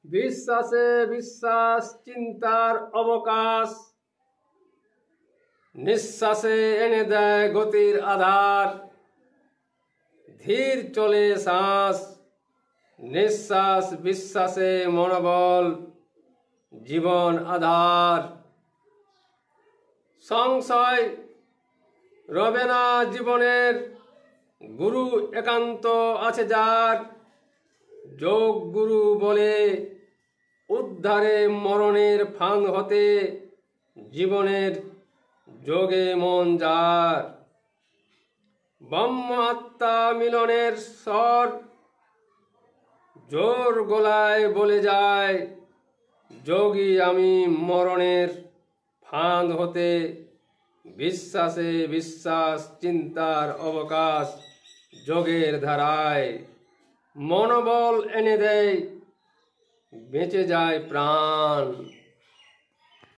বিশ্বাসে বিশ্বাস চিন্তার অবকাশ, নিঃশ্বাসে এনে দেয় গতির আধার। ধীর চলে শ্বাস, নিঃশ্বাস বিশ্বাসে মনোবল, জীবন আধার। সংশয় রবে না জীবনের, গুরু একান্ত আছে যার। যোগ গুরু বলে উদ্ধারে মরণের ফাঁদ হতে, জীবনের যোগে মন যার। ব্রহ্ম আত্মা মিলনের স্বর জোর গলায় বলে যায়, যোগী আমি মরণের ফাঁদ হতে। বিশ্বাসে বিশ্বাস চিন্তার অবকাশ, যোগের ধারায় মনোবল এনে দেয়, বেঁচে যায় প্রাণ।